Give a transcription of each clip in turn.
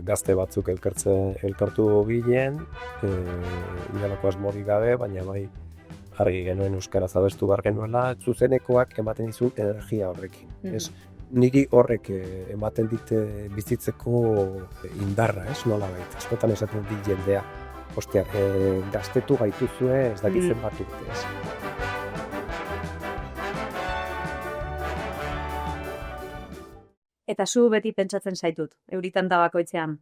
gazte batzuk elkartu ginen, inolako asmorik gabe, baina bai argi genuen euskaraz abestu behar genuela, zuzenekoak ematen dizun energia horrekin. Ez? Niri horrek ematen dit bizitzeko indarra, nola baita. Askotan esaten dit jendea, ostia, gaztetu gaituzue ez dakitzen bat urte, ez. Eta zu beti pentsatzen zaitut, euritan da bakoitzean.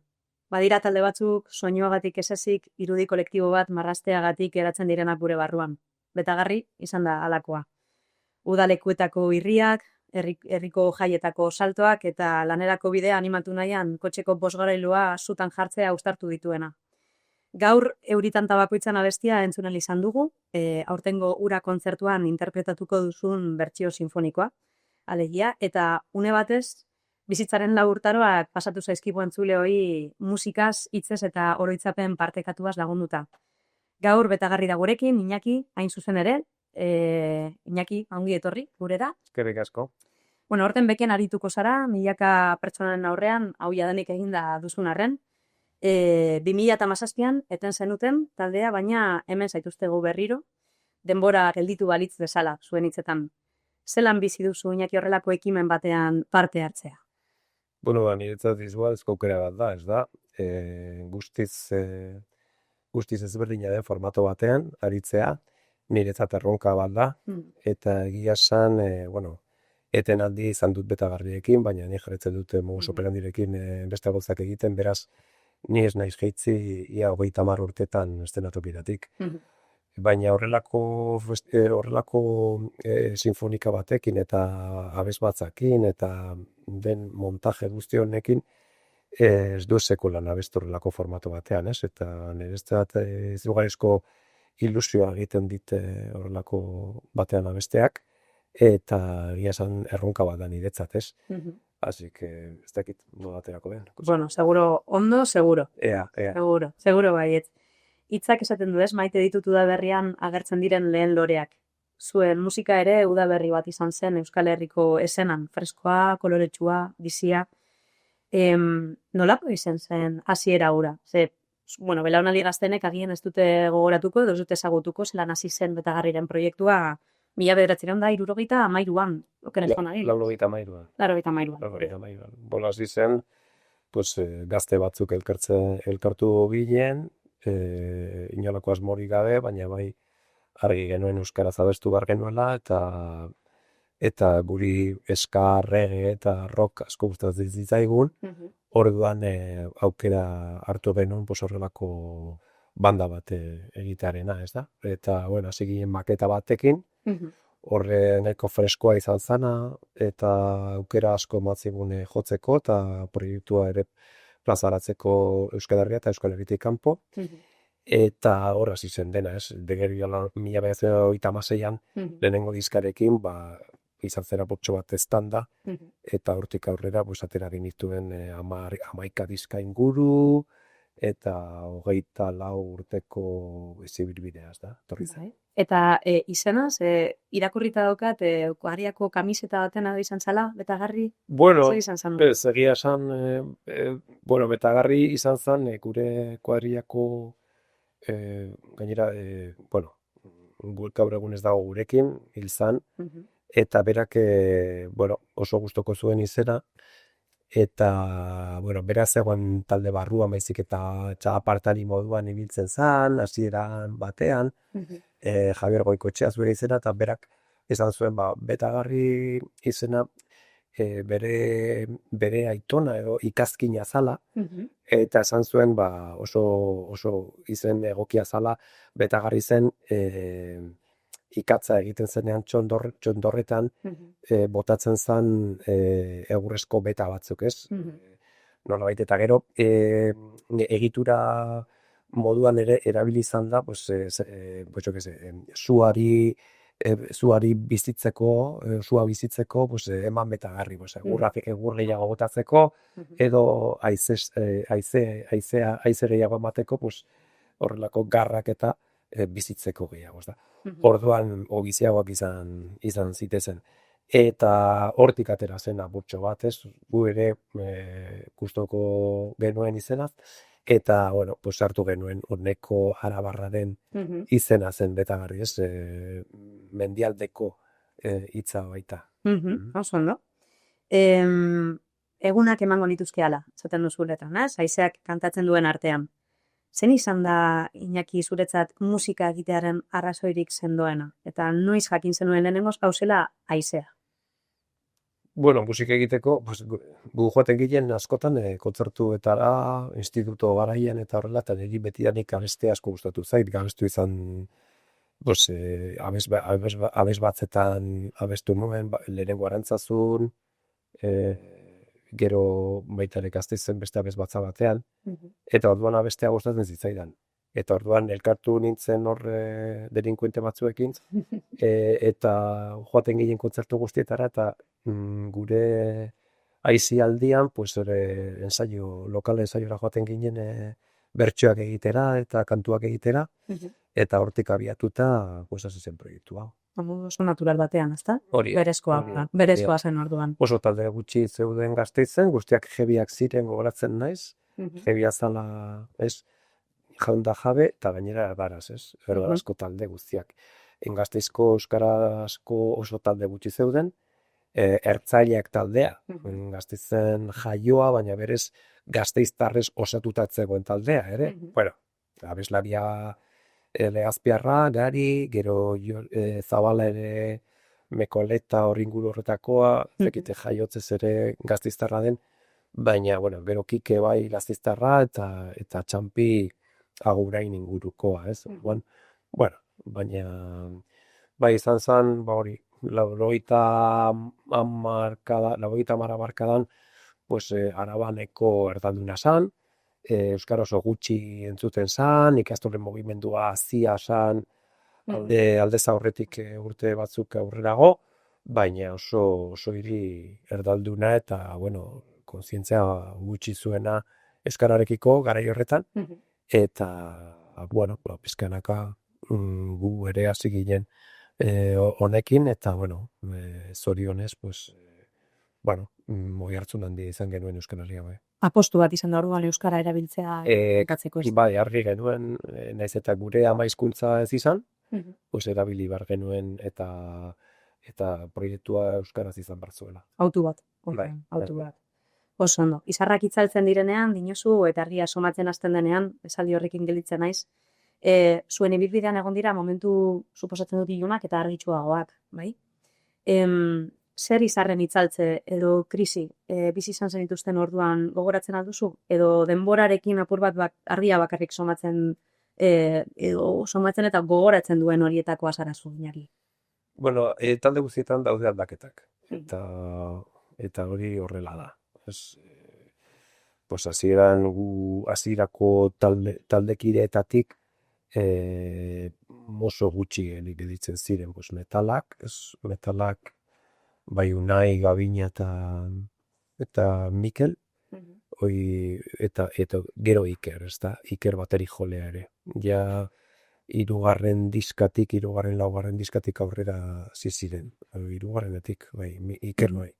Badira talde batzuk, soinuagatik esezik, irudi kolektibo bat marrasteagatik geratzen direnak gure barruan. Betagarri izan da halakoa. Udalekuetako irriak, herriko jaietako saltoak eta lanerako bidea animatu nahian kotxeko bosgarailua zutan jartzea uztartu dituena. Gaur euritan tabakoitzan abestia entzun ahal izan dugu, aurtengo ura kontzertuan interpretatuko duzun bertsio sinfonikoa, alegia, eta une batez, bizitzaren laburtaroak pasatu zaizkibu entzuleoi musikaz, hitzez eta oroitzapen partekatuaz lagunduta. Gaur betagarri da gurekin, Iñaki, hain zuzen ere, Iñaki, ongi etorri, gurera. Eskerrik asko. Bueno, horten beken arituko zara, milaka pertsonaren aurrean, hau jadanik eginda duzun arren. 2017an, eten zenuten taldea, baina hemen zaituztegu berriro, denbora gelditu balitz bezala, zuen hitzetan. Zelan bizi duzu Iñaki horrelako ekimen batean parte hartzea? Bueno, niretzat izugarrizko aukera bat da, ez da? Guztiz ezberdina den formato batean, aritzea, niretzat erronka bat da, eta egia esan, eten aldi izan dut betagarriekin, baina ni jarretzen dute modus operandirekin beste gauzak egiten, beraz, ni ez naiz jaitsi ia 30 urtetan eszenatokiratik. Baina horrelako sinfonika batekin eta abes batzakin eta den montaje guzti honekin ez du sekulan abestu horrelako formato batean, ez? Eta niretzat izugarrizko ilusioa egiten dit horrelako batean abesteak eta egia esan erronka bat da niretzat, ez? Así que ez dakit nola aterako den. Bueno, seguro, ondo, seguro. Ea. Seguro baiet. Hitzak esaten du ez, maite ditut udaberrian agertzen diren lehen loreak. Zuen musika ere udaberri bat izan zen Euskal Herriko esenan, freskoa, koloretsua, bizia. Nolako izan zen hasiera hura? Ze, belaunaldi gaztenek agian ez dute gogoratuko, edo ez dute ezagutuko, zelan hasi zen betagarriren proiektua 1973an, okenezko nahi. 83an. Bola hasi zen, gazte batzuk elkartu ginen, inolako asmorik gabe, baina bai argi genuen euskaraz abestu behar genuela, eta guri ska, reggae eta rock asko gustatzen zitzaigun, orduan aukera hartu genuen horrelako banda bat egitearena, ez da? Eta, hasi ginen maketa batekin, horre nahiko freskoa izan zana, eta aukera asko matzigune jotzeko, eta proiektua ere plazaratzeko Euskal Herria eta Euskal Herritik kanpo. Eta hor hasi zen dena, ez? Degerio 1986an lehenengo diskarekin, izan zera botxo bat eztanda, eta hortik aurrera atera genituen 11 diska inguru, eta 24 urteko zibilbidea, ez da? Eta izenaz, irakurrita daukat, kuadriako kamiseta baten izan zala, betagarri? Bueno, egia esan, betagarri izan zen, gure kuadriako, gainera, gaur egun ez dago gurekin, hil zan, eta berak, oso gustoko zuen izena, eta, beraz egon talde barruan baizik eta txapartari moduan ibiltzen zan, hasieran batean, Javier Goikoetxea zure izena, eta berak esan zuen, betagarri izena bere aitona edo ikazkina zala, eta esan zuen oso izen egokia zala, betagarri zen ikatza egiten zenean txondorretan botatzen zen egurrezko beta batzuk, ez? Nolabait, eta gero egitura moduan ere erabili izan da, zuari bizitzeko, sua bizitzeko, eman betagarri, egur gehiago botatzeko, edo haize gehiago emateko, horrelako garrak eta bizitzeko gehiago, ez da. Orduan, biziagoak izan zitezen. eta hortik atera zen apurtxo bat, ez? Gu ere gustoko genuen izenaz, eta, bueno, pues hartu genuen honeko arabarraren izena zen betagarri, ez? Mendialdeko hitza baita. Oso ondo. Egunak emango nituzke ala, esaten duzu letran, haizeak kantatzen duen artean. Zen izan da, Iñaki, zuretzat musika egitearen arrazoirik sendoena? Eta noiz jakin zenuen lehenengoz gauzela haizea? Bueno, musika egiteko, pues, gu joaten ginen askotan kontzertuetara, instituto garaian eta horrela, eta niri betidanik abeste asko gustatu zait, abestu izan, pues, abes batzetan abestu nuen, lehenengo Arantzazun, gero baita ere Gasteizen beste abes batza batean, eta orduan abestea gustatzen zitzaidan. Eta orduan elkartu nintzen hor delinkuente batzuekin, eta joaten ginen kontzertu guztietara, eta gure aisialdian, pues, lokal ensaiora joaten ginen bertsoak egitera eta kantuak egitera, eta hortik abiatuta, pues, hasi zen proiektua. Oso natural batean, ezta? Hori. Berezkoa zen orduan. Oso talde gutxi zeuden Gasteizen, guztiak jebiak ziren gogoratzen naiz, jebia zala, ez, jaunda jabe, eta gainera erdaraz, ez, erdarazko talde guztiak. Gasteizko euskarazko oso talde gutxi zeuden, ertzaileak taldea, Gasteizen jaioa, baina berez gasteiztarrez osatutatzegoen taldea, ere. Bueno, abeslaria Legazpiarra, Gari, gero Zabala ere Mekoleta hor inguru horretakoa, zekite jaiotzez ere gasteiztarra den, baina, bueno, gero Kike bai gasteiztarra eta Txampi Agurain ingurukoa, ez? Bueno, baina bai izan zen, ba hori, 90 hamarkadan, pues, Arabaneko erdalduna zan, euskara oso gutxi entzuten zan, ikastolen mugimendua hazia zan, aldez aurretik urte batzuk aurrerago, baina oso hiri erdalduna eta, bueno, kontzientzia gutxi zuena euskararekiko garai horretan, eta, bueno, pizkanaka gu ere hasi ginen honekin, eta, bueno, zorionez, pues, bueno, oihartzun handia izan genuen Euskal Herria bai. Apostu bat izan da orduan euskara erabiltzea ikatzeko ez? Bai, argi genuen, naiz eta gure ama hizkuntza ez izan, pues erabili behar genuen eta proiektua euskaraz izan behar zuela. Autu bat. Oso ondo. Izarrak itzaltzen direnean, dinozu, eta argia somatzen hasten denean, esaldi horrekin gelditzen naiz, zuen ibilbidean egon dira momentu suposatzen dut ilunak eta argitsuagoak, bai? Zer izarren itzaltze edo krisi bizi izan zenituzten orduan gogoratzen alduzu? Edo denborarekin apur bat argia bakarrik somatzen eta gogoratzen duen horietako azarazu, Iñaki? Bueno, talde guztietan daude aldaketak, eta hori horrela da. Pues hasierako taldekideetatik oso gutxi gelditzen ziren, pues metalak, bai Unai, Gabina eta Mikel, eta gero Iker, ezta? Iker bateri jolea ere. Ja, hirugarren laugarren diskatik aurrera ziren. Hirugarrenetik, bai, Iker bai.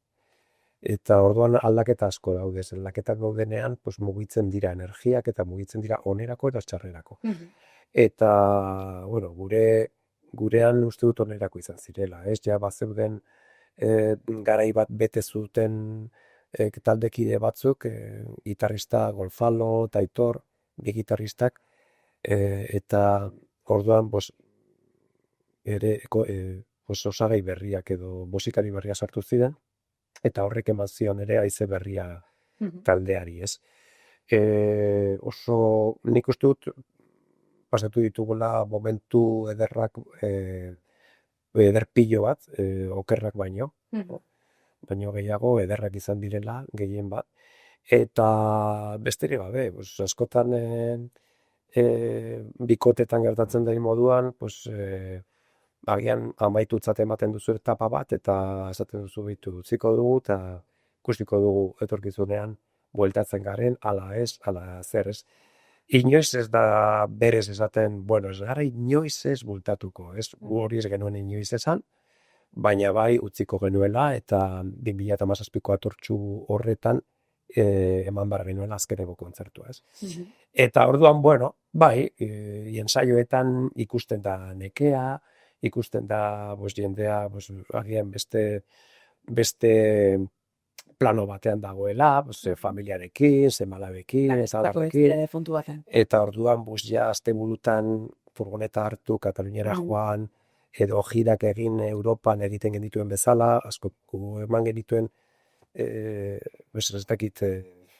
Eta orduan aldaketa asko daude, aldaketak daudenean, pues, mugitzen dira energiak eta mugitzen dira onerako eta txarrerako. Eta, bueno, gurean uste dut onerako izan zirela, ez? Ja, bazeuden garai bat bete zuten taldekide batzuk, gitarrista Golfalo eta Aitor, bi gitarristak, eta orduan, pues, osagai berriak edo musikari berria sartu ziren, eta horrek eman zion ere haize berria taldeari, ez? Nik uste dut pasatu ditugula momentu ederrak, ederpillo bat, okerrak baino gehiago ederrak izan direla, gehien bat, eta besterik gabe, askotan bikotetan gertatzen den moduan, agian amaitutzat ematen duzu etapa bat, eta esaten duzu utziko dugu, eta ikustiko dugu etorkizunean bueltatzen garen, ala ez, ala zer ez. Inoiz ez da berez esaten, bueno, ez gara inoiz ez bultatuko, ez? Gu hori ez genuen inoiz esan, baina bai utziko genuela eta 2017ko atortxu horretan eman behar genuela azkeneko kontzertua, ez? Eta orduan, bueno, bai, ensaioetan ikusten da nekea, ikusten da jendea agian beste plano batean dagoela, familiarekin, seme-alabekin, Puntu batean. eta orduan ja asteburutan furgoneta hartu Kataluniara joan, edo jirak egin Europan egiten genituen bezala, asko eman genituen, ez dakit,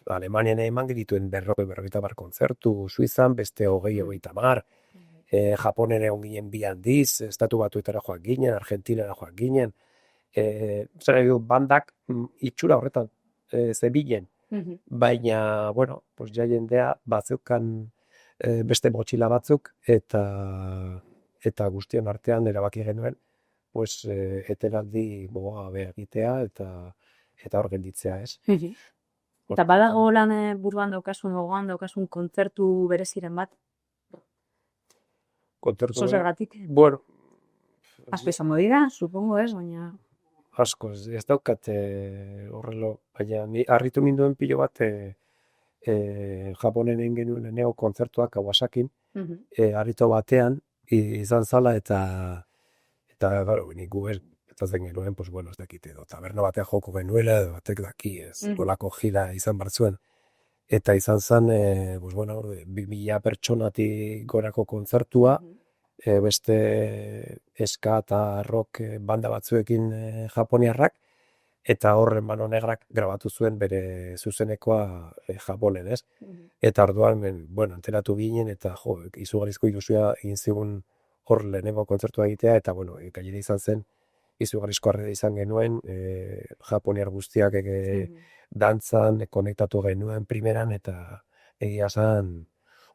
Alemanian eman genituen 50 kontzertu, Suizan beste 20-30, Japonen egon ginen 2 aldiz, Estatu Batuetara joan ginen, Argentinara joan ginen, bandak itxura horretan zebilen, baina, bueno, ja jendea batzeukan beste motxila batzuk, eta guztion artean erabaki genuen, etenaldi gabe egitea, eta hor gelditzea, ez? Eta badago lan buruan daukasun, gogoan daukasun kontzertu bereziren bat? Kontzertu Zergatik? Bueno, asko izango dira, supongo, ez, baina... Asko, ez daukat horrelo, baina ni harritu minduen pilo bat Japonen egin genuen lehenengo kontzertuak Kawasakin, harritu batean izan zala eta gero, nik eta zen genuen, ez dakit edo, taberna batean joko genuela, edo batek daki, ez, golako jira izan bartzuen. Eta izan zen, 2000 pertsonatik gorako kontzertua, beste ska eta rock banda batzuekin japoniarrak, eta horren Mano Negrak grabatu zuen bere zuzenekoa Japonen, ez? Eta orduan, enteratu ginen, eta izugarrizko ilusioa egin zigun hor lehenengo kontzertua egitea, eta gainera izan zen, izugarrizko harrera izan genuen, japoniar guztiak dantzan, konektatu genuen primeran, eta egia zen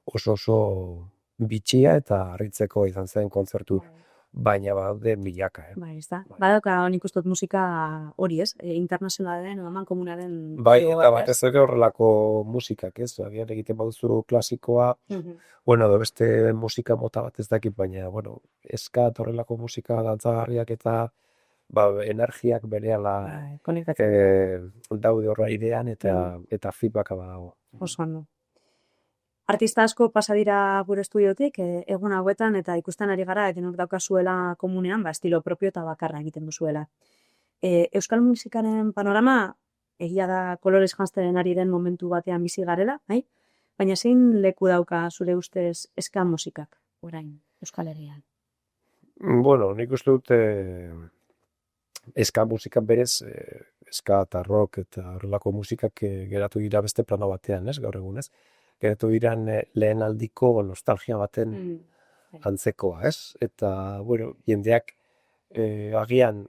oso bitxia eta harritzeko izan zen kontzertu, baina baude milaka. Bai, ez da. Badauka nik uste dut musika hori, ez? Internazionalaren, eman komunaren... Bai, eta batez ere horrelako musikak, ez? Agian egiten baduzu klasikoa, edo beste musika mota bat ez dakit, baina, ska horrelako musika dantzagarriak eta energiak berehala daude horra idean eta feedbacka badago. Oso ondo. Artista asko pasa dira gure estudiotik, egun hauetan eta ikusten ari gara, denok daukazuela komunean, estilo propio eta bakarra egiten duzuela. Euskal musikaren panorama, egia da kolorez janzten ari den momentu batean bizi garela, baina zein leku dauka zure ustez ska musikak, orain, Euskal Herrian? Nik uste dut ska musikan berez, ska eta rock eta horrelako musikak geratu dira beste plano batean, ez, gaur egunez. Geratu diran lehen aldiko nostalgia baten antzekoa, ez? Eta, jendeak agian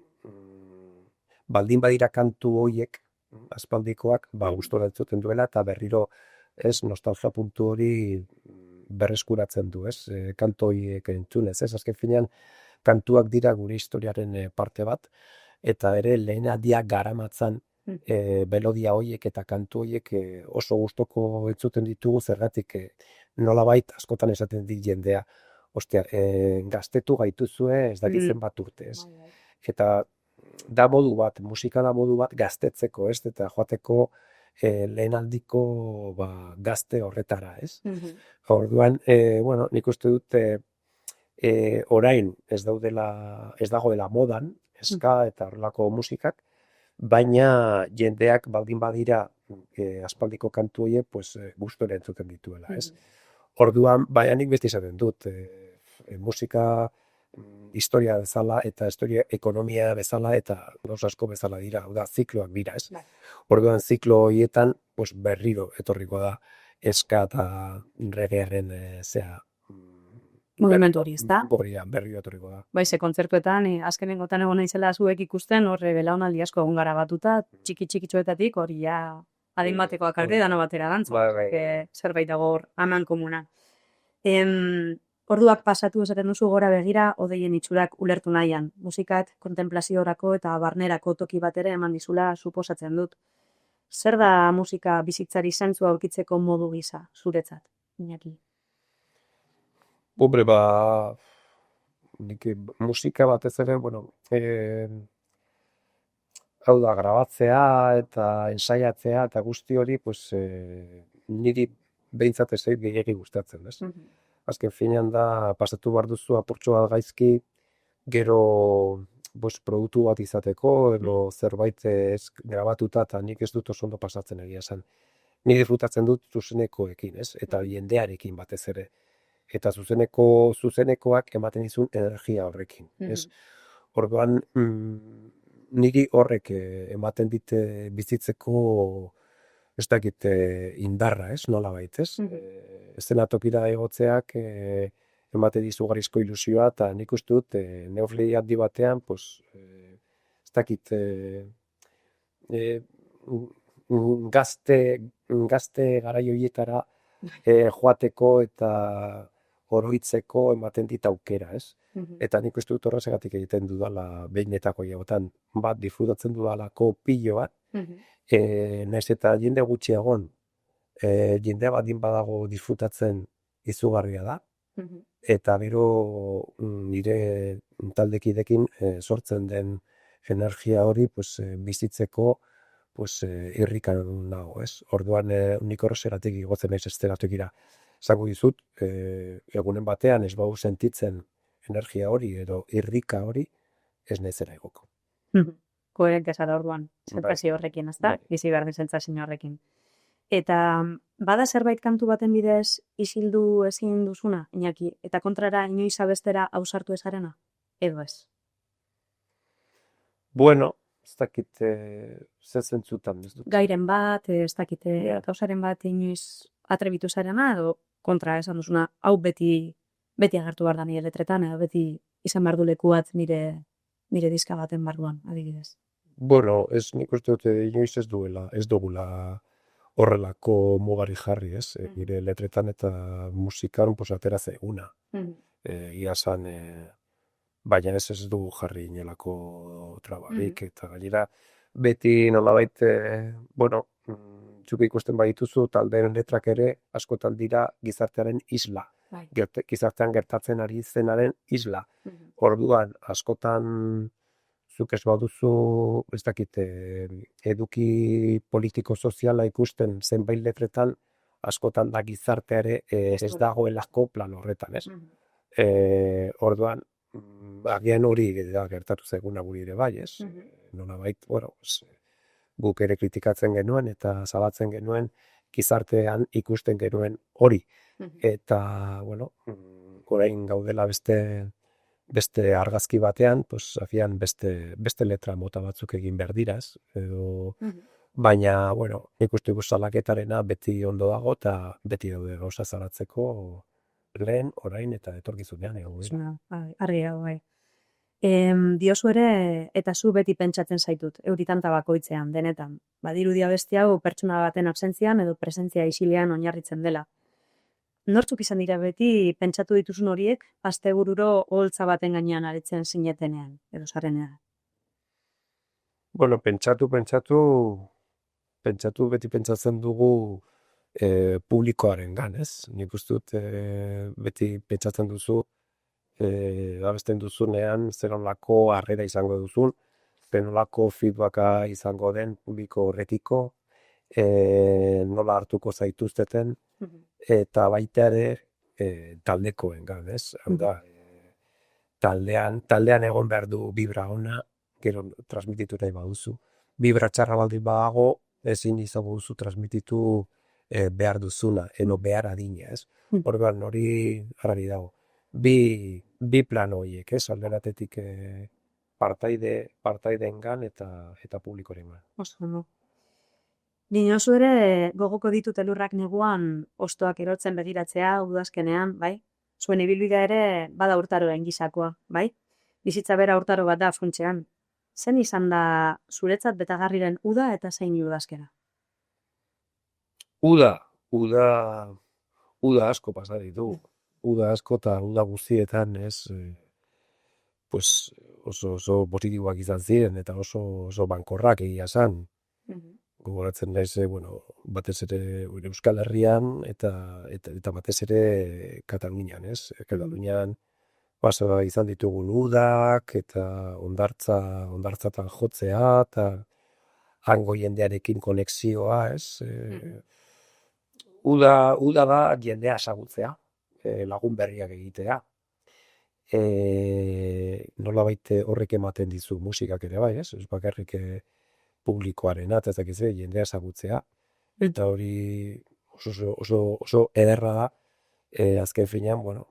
baldin badira kantu hoiek, aspaldikoak, gustora entzuten duela, eta berriro nostalgia puntu hori berreskuratzen du, ez? Kantu hoiek entzunez, ez? Azken finean, kantuak dira gure historiaren parte bat, eta ere lehen aldiak garamatzan melodia hoiek eta kantu hoiek oso gustoko entzuten ditugu, zergatik nolabait askotan esaten dit jendea, ostia, gaztetu gaituzue ez dakit zenbat urte, ez? Eta da modu bat, musika da modu bat gaztetzeko, ez? Eta joateko lehenaldiko gazte horretara, ez? Orduan, nik uste dut orain ez dagoela modan, ska eta horrelako musikak, baina jendeak baldin badira aspaldiko kantu horiek gustora entzuten dituela, ez? Orduan, baina nik beti izaten dut, musika historia bezala eta historia ekonomia bezala eta gauza asko bezala dira, da zikloak dira, ez? Orduan ziklo horietan berriro etorriko da ska eta reggaearen mugimendu hori, ez da? Berriro etorriko da. Ze kontzertuetan, azkenengotan egon naizela zuek ikusten, horre belaunaldi asko egon gara batuta, txiki-txikitxoetatik, hori ja adin batekoak alde dano batera dantzu, zerbait dago hor, aman komuna. Orduak pasatu esaten duzu gora begira, odeien itxurak ulertu nahian. Musikat, kontemplaziorako eta barnerako toki bat ere eman dizula suposatzen dut. Zer da musika bizitzari zentzua aurkitzeko modu gisa, zuretzat, Iñaki? nik musika batez ere, hau da, grabatzea eta ensaiatzea eta guzti hori, niri behintzat ez zait gehiegi gustatzen, ez? Azken finean da, pasatu behar duzu apurtxo bat gaizki, gero produktu bat izateko, edo zerbait ez grabatuta, eta nik ez dut oso ondo pasatzen egia esan. Ni disfrutatzen dut zuzenekoekin, ez? Eta jendearekin batez ere. Eta zuzenekoak ematen dizun energia horrekin, ez? Orduan, niri horrek ematen dit bizitzeko ez dakit indarra, ez? Nolabait, ez? Eszenatokira egotzeak ematen dizu garizko ilusioa, eta nik uste dut neurri handi batean, ez dakit gazte garai horietara joateko eta oroitzeko ematen dit aukera, ez? Eta nik uste dut horregatik egiten dudala behinetako jagotan bat disfrutatzen dudalako pilo bat, nahiz eta jende gutxi egon, jende badin badago disfrutatzen izugarria da, eta gero nire taldekidekin sortzen den energia hori bizitzeko irrikan nago, ez? Orduan nik horrexegatik igotzen naiz eszenatokira. Esango dizut, egunen batean ez bau sentitzen energia hori edo irrika hori ez naizela igoko. Koherente zara orduan, sentsazio horrekin, ezta? Bizi behar den sentsazio horrekin. Eta bada zerbait kantu baten bidez isildu ezin duzuna, Iñaki, eta kontrara inoiz abestera ausartu ezarena? Edo ez? Bueno, ez dakit zer zentzutan, ez dut. Gairen bat, ez dakite gauzaren bat inoiz atrebitu zarena, edo kontra esan duzuna, hau beti agertu behar da nire letretan, edo beti izan behar du leku bat nire diska baten barruan, adibidez. Bueno, nik uste dut inoiz ez dugula horrelako mugari jarri, ez? Nire letretan eta musikan atera zaiguna. Ia zan, baina ez du jarri inolako trabarik, eta gainera beti nolabait, zuk ikusten badituzu taldeen letrak ere askotan dira gizartearen isla. Gizartean gertatzen ari zenaren isla. Orduan, askotan zuk ez baduzu, ez dakit, eduki politiko-soziala ikusten zenbait letretan, askotan da gizarteare ez dagoelako plan horretan, ez? Orduan, agian hori gertatu zaiguna guri ere bai, ez? Nolabait, guk ere kritikatzen genuen eta zabatzen genuen gizartean ikusten genuen hori. Eta, orain gaudela beste argazki batean, agian beste letra mota batzuk egin behar diraz, baina, nik uste salaketarena beti ondo dago eta beti daude gauza zaratzeko lehen, orain eta etorkizunean. Argi dago, bai. Diozu ere, eta zu beti pentsatzen zaitut, euritanta bakoitzean, denetan. Badirudia beste hau pertsona baten absentzian edo presentzia isilean oinarritzen dela. Nortzuk izan dira beti pentsatu dituzun horiek, astebururo oholtza baten gainean aretzen sinetenean, edo zarenean? Pentsatu beti pentsatzen dugu publikoaren gan, ez? Nik uste dut beti pentsatzen duzu abesten duzunean zenolako harrera izango duzun, zenolako feedbacka izango den publiko horrekiko, nola hartuko zaituzteten, eta baita ere taldekoen gan, ez? Hau da, taldean egon behar du vibra ona, gero transmititu nahi baduzu. Vibra txarra baldin badago, ezin izango duzu transmititu behar duzuna, eno behar adina, ez? Orduan hori harari dago. Bi plan horiek, ez? Alderatetik partaideengan eta publikorengan. Oso, no. Dinozu ere gogoko ditut elurrak neguan ostoak erotzen begiratzea udazkenean, bai? Zuen ibilbidea ere bada urtaroen gisakoa, bai? Bizitza bera urtaro bat da funtsean. Zen izan da zuretzat betagarriren uda eta zein udazkera? Uda asko pasa ditu. Uda asko eta uda guztietan, ez, oso positiboak izan ziren eta oso bankorrak egia zan. Gogoratzen naiz, batez ere Euskal Herrian eta batez ere Katalunian, ez? Katalunian izan ditugun udak, eta ondartzatan jotzea, eta hango jendearekin konexioa, ez? Uda da jendea ezagutzea, lagun berriak egitea. Nolabait horrek ematen dizu musikak ere bai, ez? Ez bakarrik publikoarena, eta ez dakiz jendea ezagutzea. Eta hori oso ederra da, azken finean, bueno,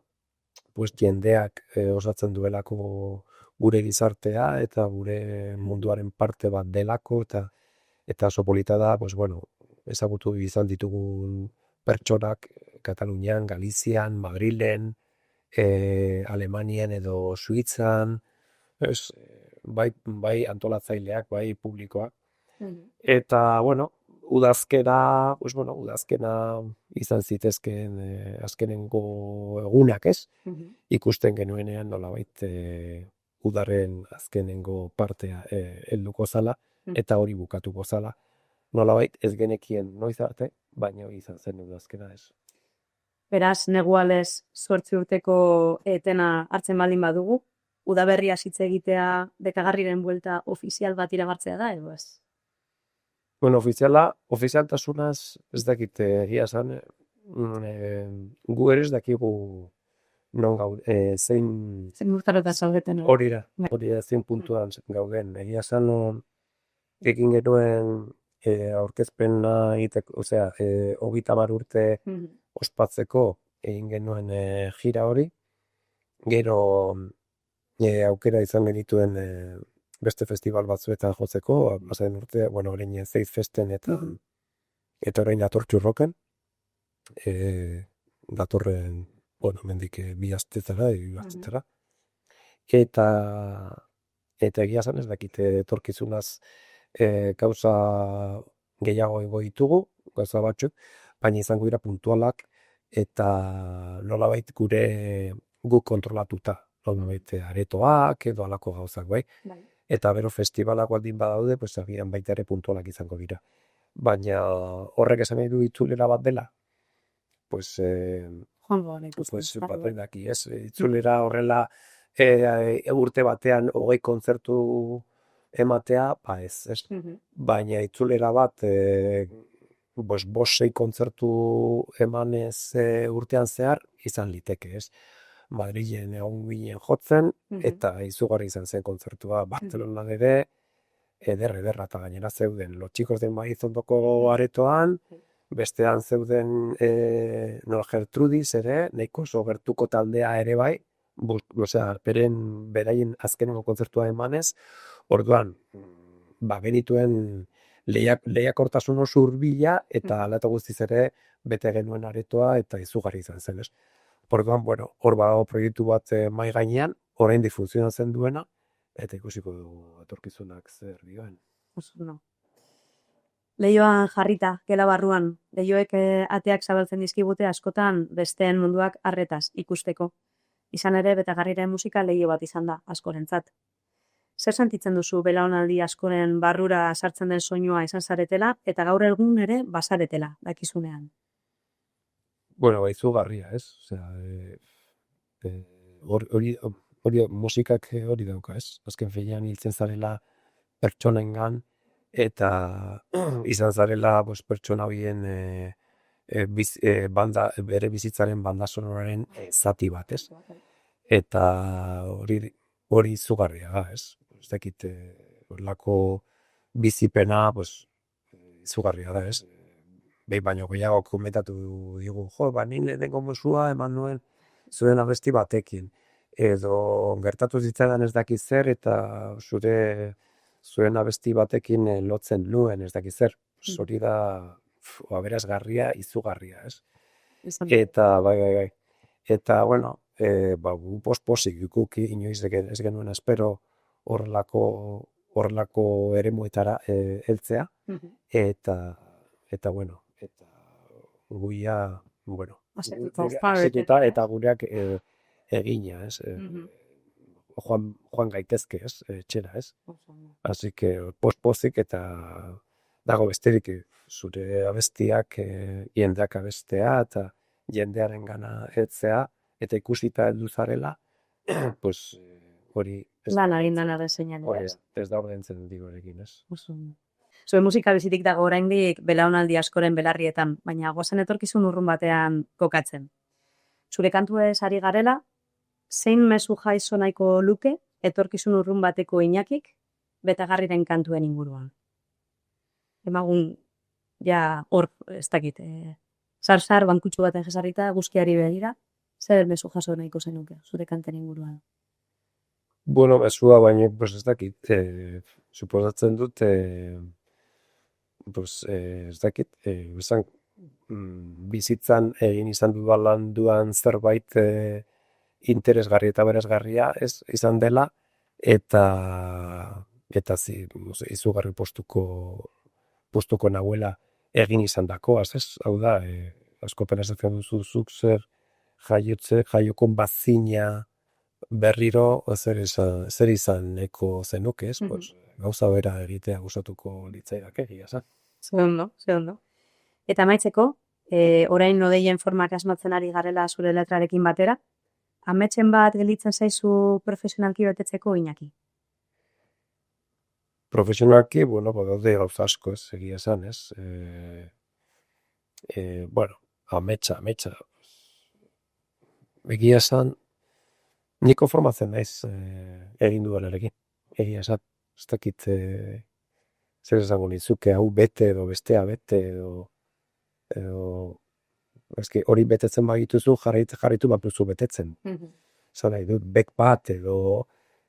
pues jendeak osatzen duelako gure gizartea eta gure munduaren parte bat delako, eta oso polita da, pues bueno, ezagutu izan ditugun pertsonak Katalunian, Galizian, Madrilen, Alemanian edo Suitzan, bai antolatzaileak, bai publikoak. Eta, bueno, udazkena izan zitezkeen azkenengo egunak, ez? Ikusten genuenean nolabait udaren azkenengo partea helduko zala, eta hori bukatuko zala. Nolabait ez genekien noiz arte, baina izan zen udazkena, ez? Beraz, negualez 8 urteko etena hartzen baldin badugu, udaberria hitz egitea Bekagarriren buelta ofizial bat iragartzea da, edo ez? Bueno, ofizialtasunaz ez dakit egia esan, gu ere ez dakigu non gauden, Zein urtarotan zaudeten. hori da, zein puntuan gauden. Egia esan egin genuen aurkezpena egiteko, osea, 30 urte ospatzeko egin genuen jira hori. Gero aukera izan genituen beste festival batzuetan jotzeko, pasaden urte, bueno, orain Zeit Festen eta orain Atortxu Rocken. Datorren, bueno, mendik 2 astetara, 3 astetara. Eta egia esan ez dakite etorkizunaz gauza gehiago egingo ditugu, gauza batzuk, baina izango dira puntualak eta nolabait guk kontrolatuta, nolabait aretoak edo halako gauzak, bai? Eta bero festivalak baldin badaude, pues agian baita ere puntualak izango dira. Baina horrek esan nahi du itzulera bat dela, pues bat daki, ez? Itzulera horrela urte batean 20 kontzertu ematea, ba ez. Baina itzulera bat 5-6 kontzertu emanez urtean zehar izan liteke, ez? Madrilen egon ginen jotzen, eta izugarri izan zen kontzertua. Bartzelonan ere, ederra, eta gainera zeuden Los Chicos del Maíz ondoko aretoan, bestean zeuden Nora Gertrudis ere, nahiko oso gertuko taldea ere bai, osea, beraien azkenengo kontzertua emanez, orduan, genituen lehiakortasun oso hurbila, eta hala eta guztiz ere bete genuen aretoa, eta izugarri izan zen, ez? Orduan, bueno, hor badago proiektu bat mahai gainean, oraindik funtzionatzen duena, eta ikusiko dugu etorkizunak zer dioen. Leihoan jarrita, gela barruan, leihoek ateak zabaltzen dizkigute askotan besteen munduak arretaz ikusteko. Izan ere, Bekagarriren musika leiho bat izan da, askorentzat. Zer sentitzen duzu belaunaldi askoren barrura sartzen den soinua izan zaretela, eta gaur egun ere bazaretela, dakizunean? Bueno, izugarria, ez? Osea, hori musikak hori dauka, ez? Azken finean hiltzen zarela pertsonengan, eta izan zarela pertsona horien bere bizitzaren banda sonoraren zati bat, ez? Eta hori izugarria da, ez? Ez dakit horrelako bizipena izugarria da, ez? Behin baino gehiago komentatu digu, nire lehenengo mezua eman nuen zuen abesti batekin. Edo gertatu zitzaidan ez dakit zer, eta zuen abesti batekin lotzen nuen ez dakit zer. Hori da aberasgarria, izugarria, ez? Eta, bai. Eta, bueno, gu posik guk inoiz ez genuen espero horrelako eremuetara heltzea. Eta, bueno, guia, bueno, eta gureak egina, ez? Joan gaitezke, ez? Etxera, ez? Así que pozik eta dago besterik zure abestiak jendeak abestea eta jendearen gana heltzea eta ikusita heldu zarela, pues hori Lan agindan arre hori seinale. ez da ordaintzen digorekin, ez? Zuen musika bizitik dago oraindik belaunaldi askoren belarrietan, baina gozen etorkizun urrun batean kokatzen. Zure kantuez ari garela, zein mezu jaiso nahiko luke etorkizun urrun bateko Iñakik Betagarriren kantuen inguruan? Emagun, ja, hor, ez dakit, zar bankutxu baten jesarrita, guzkiari begira, zer mezu jaso nahiko zenuke zure kanten inguruan? Bueno, mesua baina, pues ez dakit, suposatzen dut, pues, ez dakit, bizitzan egin izan dudan zerbait interesgarri eta beresgarria ez izan dela, eta izugarri postuko nahuela egin izan dakoaz, ez? Hau da, asko penezatzen duzu zuk zer jaiokon bazina berriro zer izaneko zenuke, ez? Pues, gauza bera egitea gustatuko litzaidake egia esan. Ze ondo. Eta amaitzeko, orain nodeien formak asmatzen ari garela zure letrarekin batera, ametsen bat gelditzen zaizu profesionalki betetzeko Iñaki? Profesionalki, bueno, badaude gauza asko, ez, egia esan, ez? Bueno, ametsa. Egia esan, niko formatzen naiz egin dudanerekin. Egia esan, ez dakit zer esango nizuke, hau bete edo bestea bete edo eski hori betetzen bagituzu jarritu baduzu betetzen. Zan nahi dut, bek bat edo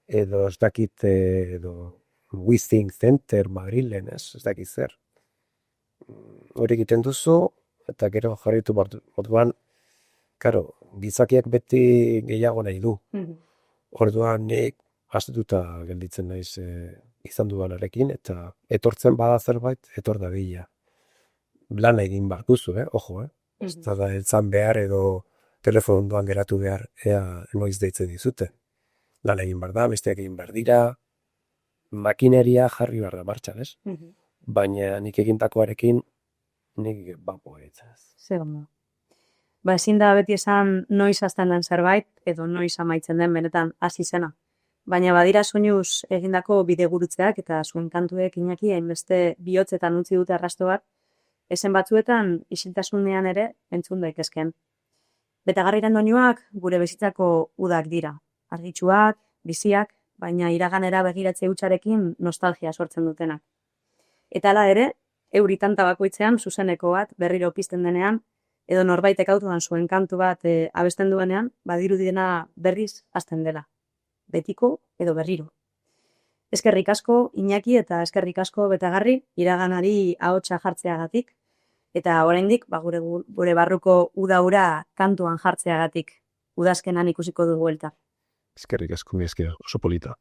ez dakit edo We Think Center Madrilen, ez dakit zer. Hori egiten duzu, eta gero jarritu orduan, karo, gizakiak beti gehiago nahi du. Orduan nik hastetuta gelditzen naiz izan dudanarekin, eta etortzen bada zerbait, etor da bila. Lan egin behar duzu, ojo, Ez da eltzan behar edo telefono ondoan geratu behar, ea noiz deitzen dizute. Lan egin behar da, besteak egin behar dira, makineria jarri behar da martxan, ez? Baina nik egintakoarekin, nik bapo egitzen. Zer ondo. Ba, ezin da beti esan noiz hasten den zerbait, edo noiz amaitzen den benetan hasi zena. Baina badira soinuz egindako bidegurutzeak eta zuen kantuek Iñaki hainbeste bihotzetan utzi dute arrasto bat, ezen batzuetan isiltasunean ere entzun daitezken. Betagarriren doinuak gure bizitzako udak dira. Argitsuak, biziak, baina iraganera begiratze hutsarekin nostalgia sortzen dutenak. Eta hala ere, euri tanta bakoitzean zuzeneko bat berriro pizten denean, edo norbaitek autoan zuen kantu bat abesten duenean, badirudiena berriz hasten dela. Betiko edo berriro. Eskerrik asko Iñaki eta eskerrik asko Betagarri iraganari ahotsa jartzeagatik, eta oraindik gure barruko udaura kantuan jartzeagatik. Udazkenan ikusiko dugu elta. Eskerrik asko, oso polita.